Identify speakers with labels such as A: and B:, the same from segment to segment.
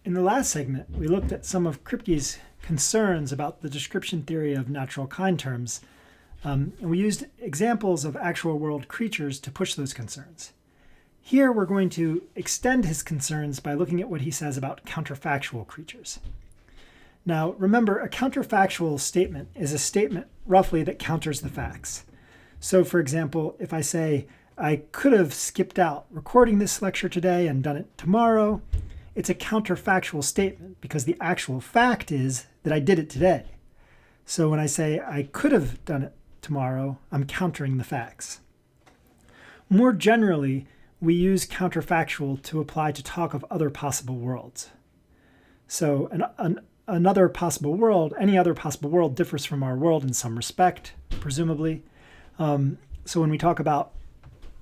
A: In the last segment, we looked at some of Kripke's concerns about the description theory of natural kind terms, and we used examples of actual world creatures to push those concerns. Here we're going to extend his concerns by looking at what he says about counterfactual creatures. Now, remember, a counterfactual statement is a statement roughly that counters the facts. So, for example, if I say, I could have skipped out recording this lecture today and done it tomorrow, it's a counterfactual statement because the actual fact is that I did it today. So when I say I could have done it tomorrow, I'm countering the facts. More generally, we use counterfactual to apply to talk of other possible worlds. So another possible world, any other possible world differs from our world in some respect, presumably. So when we talk about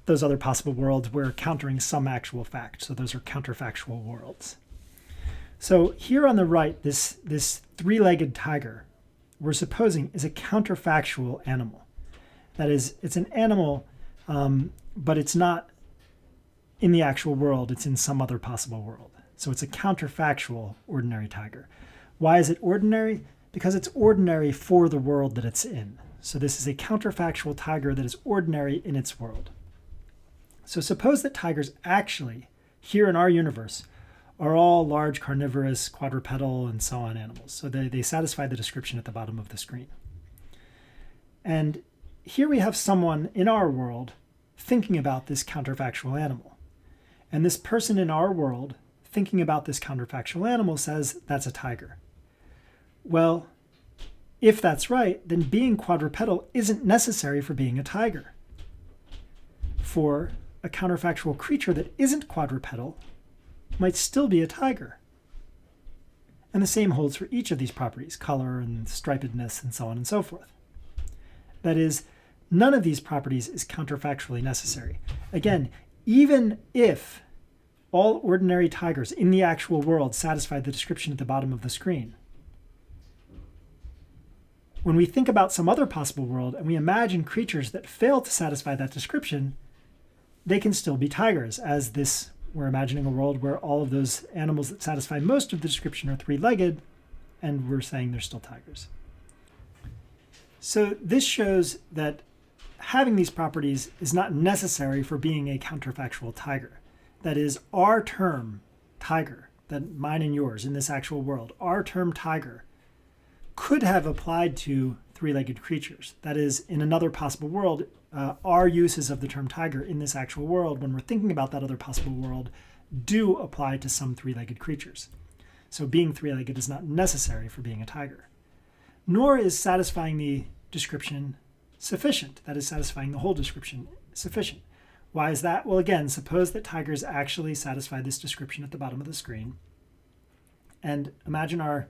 A: those other possible worlds, we're countering some actual fact. So those are counterfactual worlds. So here on the right, this three-legged tiger, we're supposing is a counterfactual animal. That is, it's an animal, but it's not in the actual world. It's in some other possible world. So it's a counterfactual ordinary tiger. Why is it ordinary? Because it's ordinary for the world that it's in. So this is a counterfactual tiger that is ordinary in its world. So suppose that tigers actually, here in our universe, are all large carnivorous, quadrupedal, and so on animals. So they satisfy the description at the bottom of the screen. And here we have someone in our world thinking about this counterfactual animal. And this person in our world thinking about this counterfactual animal says that's a tiger. Well, if that's right, then being quadrupedal isn't necessary for being a tiger. For a counterfactual creature that isn't quadrupedal might still be a tiger. And the same holds for each of these properties, color and stripedness and so on and so forth. That is, none of these properties is counterfactually necessary. Again, even if all ordinary tigers in the actual world satisfy the description at the bottom of the screen, when we think about some other possible world and we imagine creatures that fail to satisfy that description, they can still be tigers, as this, we're imagining a world where all of those animals that satisfy most of the description are three-legged, and we're saying they're still tigers. So this shows that having these properties is not necessary for being a counterfactual tiger. That is, our term tiger, that mine and yours in this actual world, our term tiger could have applied to three-legged creatures. That is, in another possible world, our uses of the term tiger in this actual world, when we're thinking about that other possible world, do apply to some three-legged creatures. So being three-legged is not necessary for being a tiger. Nor is satisfying the description sufficient. That is, satisfying the whole description sufficient. Why is that? Well, again, suppose that tigers actually satisfy this description at the bottom of the screen. And imagine our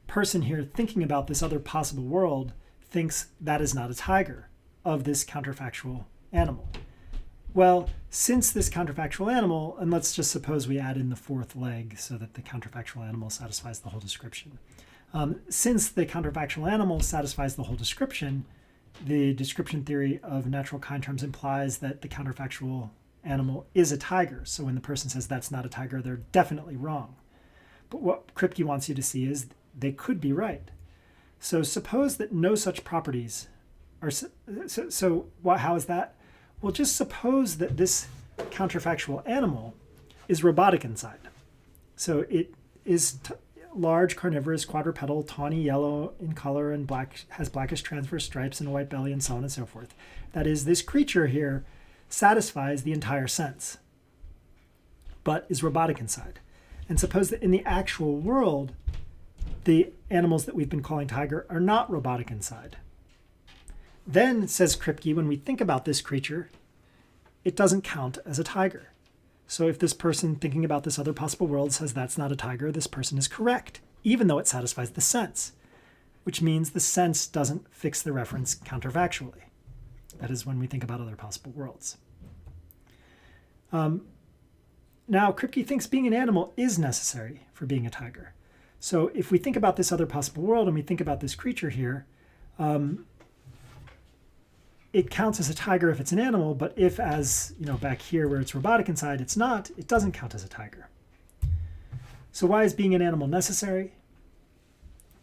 A: person here thinking about this other possible world thinks that is not a tiger of this counterfactual animal. Well, since this counterfactual animal, and let's just suppose we add in the fourth leg so that the counterfactual animal satisfies the whole description. Since the counterfactual animal satisfies the whole description, the description theory of natural kind terms implies that the counterfactual animal is a tiger. So when the person says that's not a tiger, they're definitely wrong. But what Kripke wants you to see is they could be right. So suppose that no such properties are, how is that? Well, just suppose that this counterfactual animal is robotic inside. So it is large, carnivorous, quadrupedal, tawny yellow in color and black, has blackish transverse stripes and a white belly and so on and so forth. That is, this creature here satisfies the entire sense, but is robotic inside. And suppose that in the actual world, the animals that we've been calling tiger are not robotic inside. Then, says Kripke, when we think about this creature, it doesn't count as a tiger. So if this person thinking about this other possible world says that's not a tiger, this person is correct, even though it satisfies the sense, which means the sense doesn't fix the reference counterfactually. That is when we think about other possible worlds. Now, Kripke thinks being an animal is necessary for being a tiger. So if we think about this other possible world and we think about this creature here, it counts as a tiger if it's an animal, but if, as back here where it's robotic inside, it's not, it doesn't count as a tiger. So why is being an animal necessary?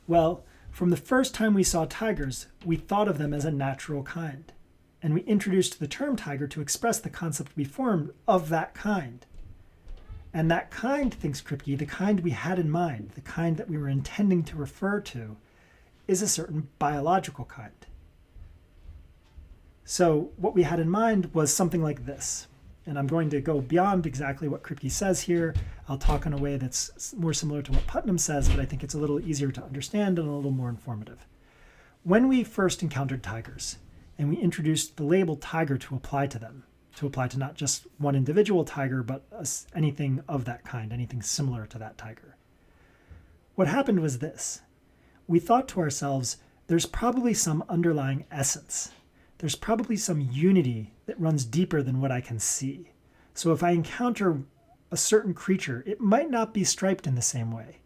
A: Well, from the first time we saw tigers, we thought of them as a natural kind. And we introduced the term tiger to express the concept we formed of that kind. And that kind, thinks Kripke, the kind we had in mind, the kind that we were intending to refer to, is a certain biological kind. So what we had in mind was something like this. And I'm going to go beyond exactly what Kripke says here. I'll talk in a way that's more similar to what Putnam says, but I think it's a little easier to understand and a little more informative. When we first encountered tigers, and we introduced the label tiger to apply to them, to apply to not just one individual tiger, but anything of that kind, anything similar to that tiger. What happened was this. We thought to ourselves, there's probably some underlying essence. There's probably some unity that runs deeper than what I can see. So if I encounter a certain creature, it might not be striped in the same way.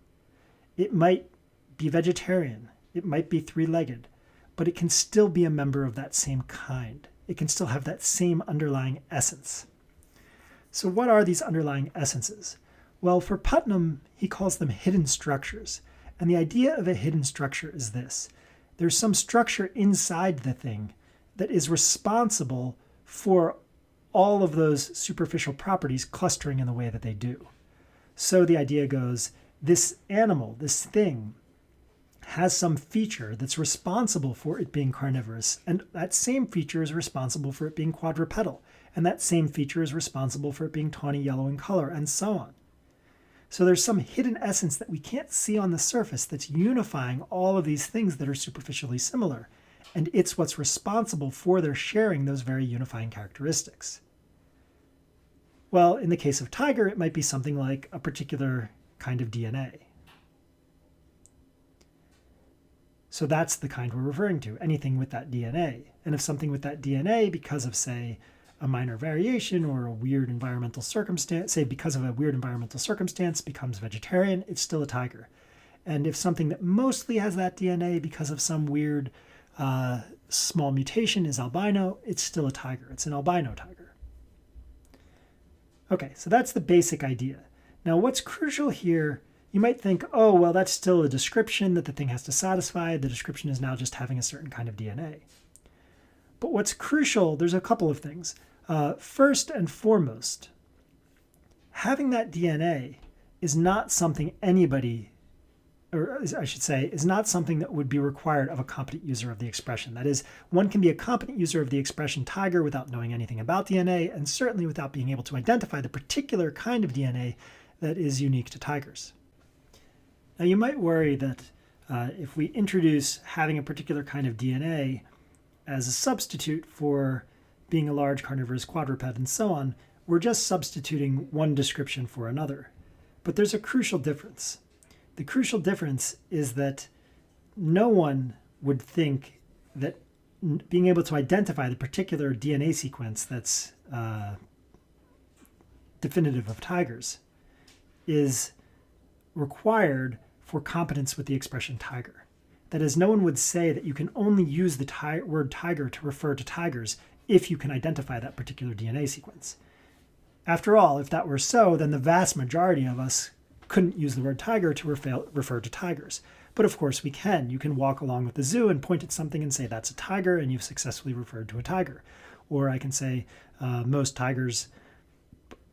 A: It might be vegetarian. It might be three-legged. But it can still be a member of that same kind. It can still have that same underlying essence. So what are these underlying essences? Well, for Putnam, he calls them hidden structures. And the idea of a hidden structure is this. There's some structure inside the thing that is responsible for all of those superficial properties clustering in the way that they do. So the idea goes, this animal, this thing, has some feature that's responsible for it being carnivorous, and that same feature is responsible for it being quadrupedal, and that same feature is responsible for it being tawny yellow in color, and so on. So there's some hidden essence that we can't see on the surface that's unifying all of these things that are superficially similar, and it's what's responsible for their sharing those very unifying characteristics. Well, in the case of tiger, it might be something like a particular kind of DNA. So that's the kind we're referring to, anything with that DNA. And if something with that DNA, because of, say, a minor variation or a weird environmental circumstance, say because of a weird environmental circumstance becomes vegetarian, it's still a tiger. And if something that mostly has that DNA because of some weird small mutation is albino, it's still a tiger. It's an albino tiger. Okay, so that's the basic idea. Now what's crucial here, you might think, oh, well, that's still a description that the thing has to satisfy. The description is now just having a certain kind of DNA. But what's crucial, there's a couple of things. First and foremost, having that DNA is not something anybody, or I should say, is not something that would be required of a competent user of the expression. That is, one can be a competent user of the expression tiger without knowing anything about DNA, and certainly without being able to identify the particular kind of DNA that is unique to tigers. Now, you might worry that if we introduce having a particular kind of DNA as a substitute for being a large carnivorous quadruped and so on, we're just substituting one description for another. But there's a crucial difference. The crucial difference is that no one would think that being able to identify the particular DNA sequence that's definitive of tigers is required for competence with the expression tiger. That is, no one would say that you can only use the word tiger to refer to tigers if you can identify that particular DNA sequence. After all, if that were so, then the vast majority of us couldn't use the word tiger to refer to tigers. But of course we can. You can walk along with the zoo and point at something and say that's a tiger, and you've successfully referred to a tiger. Or I can say most tigers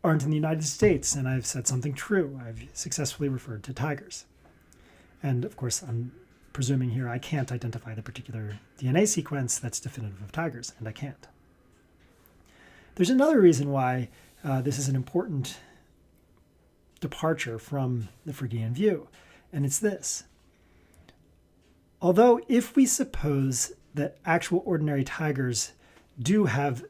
A: aren't in the United States, and I've said something true. I've successfully referred to tigers. And of course, I'm presuming here I can't identify the particular DNA sequence that's definitive of tigers, and I can't. There's another reason why this is an important departure from the Phrygian view, and it's this. Although if we suppose that actual ordinary tigers do have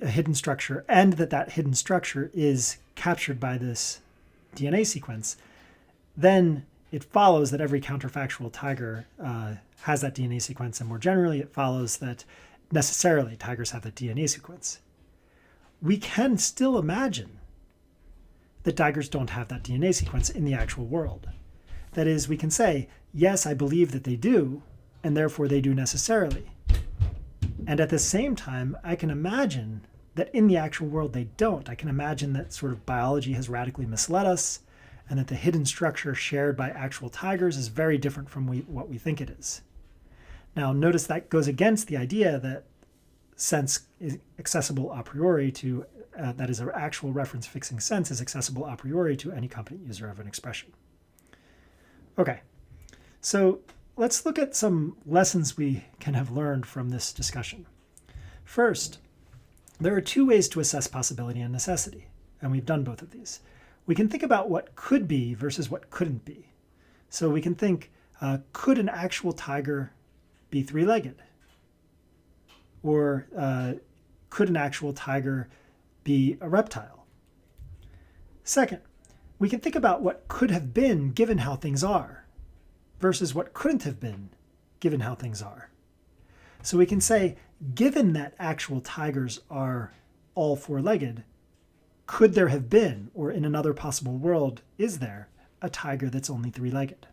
A: a hidden structure, and that hidden structure is captured by this DNA sequence, then it follows that every counterfactual tiger has that DNA sequence, and more generally, it follows that necessarily tigers have that DNA sequence. We can still imagine that tigers don't have that DNA sequence in the actual world. That is, we can say, yes, I believe that they do, and therefore they do necessarily. And at the same time, I can imagine that in the actual world they don't. I can imagine that sort of biology has radically misled us, and that the hidden structure shared by actual tigers is very different from what we think it is. Now, notice that goes against the idea that sense is accessible a priori to, that is, an actual reference fixing sense is accessible a priori to any competent user of an expression. Okay, so let's look at some lessons we can have learned from this discussion. First, there are two ways to assess possibility and necessity, and we've done both of these. We can think about what could be versus what couldn't be. So we can think, could an actual tiger be three-legged? Or could an actual tiger be a reptile? Second, we can think about what could have been given how things are versus what couldn't have been given how things are. So we can say, given that actual tigers are all four-legged, could there have been, or in another possible world, is there, a tiger that's only three-legged?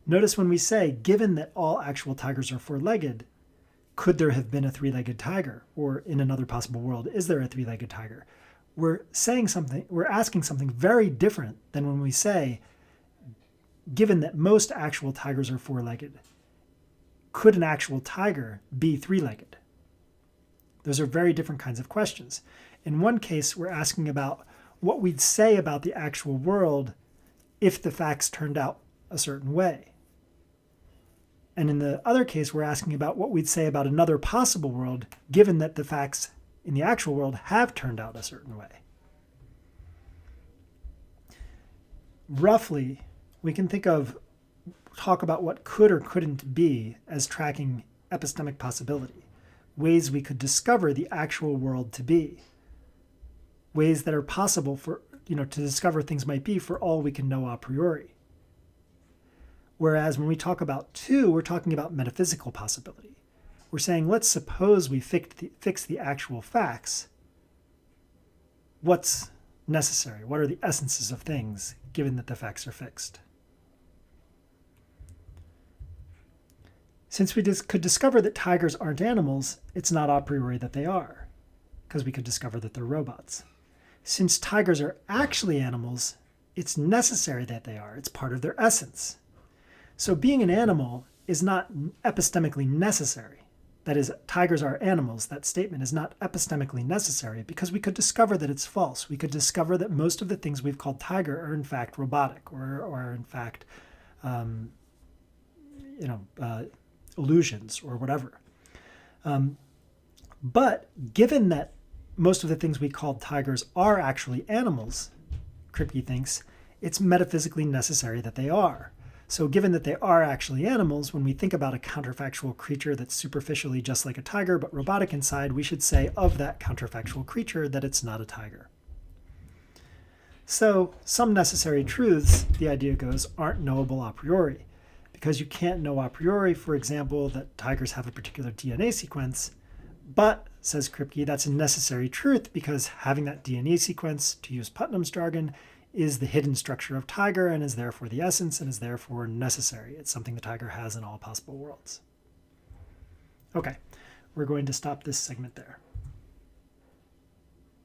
A: Notice when we say, given that all actual tigers are four-legged, could there have been a three-legged tiger? Or in another possible world, is there a three-legged tiger? We're saying something, we're asking something very different than when we say, given that most actual tigers are four-legged, could an actual tiger be three-legged? Those are very different kinds of questions. In one case, we're asking about what we'd say about the actual world if the facts turned out a certain way. And in the other case, we're asking about what we'd say about another possible world, given that the facts in the actual world have turned out a certain way. Roughly, we can talk about what could or couldn't be as tracking epistemic possibility, ways we could discover the actual world to be, ways that are possible for, to discover things might be for all we can know a priori. Whereas when we talk about two, we're talking about metaphysical possibility. We're saying, let's suppose we fix the actual facts. What's necessary? What are the essences of things, given that the facts are fixed? Since we could discover that tigers aren't animals, it's not a priori that they are, because we could discover that they're robots. Since tigers are actually animals, it's necessary that they are. It's part of their essence. So being an animal is not epistemically necessary. That is, tigers are animals. That statement is not epistemically necessary because we could discover that it's false. We could discover that most of the things we've called tiger are in fact robotic or are in fact, illusions or whatever. But given that most of the things we called tigers are actually animals, Kripke thinks, it's metaphysically necessary that they are. So given that they are actually animals, when we think about a counterfactual creature that's superficially just like a tiger but robotic inside, we should say of that counterfactual creature that it's not a tiger. So some necessary truths, the idea goes, aren't knowable a priori. Because you can't know a priori, for example, that tigers have a particular DNA sequence. But, says Kripke, that's a necessary truth because having that DNA sequence, to use Putnam's jargon, is the hidden structure of tiger and is therefore the essence and is therefore necessary. It's something the tiger has in all possible worlds. Okay, we're going to stop this segment there.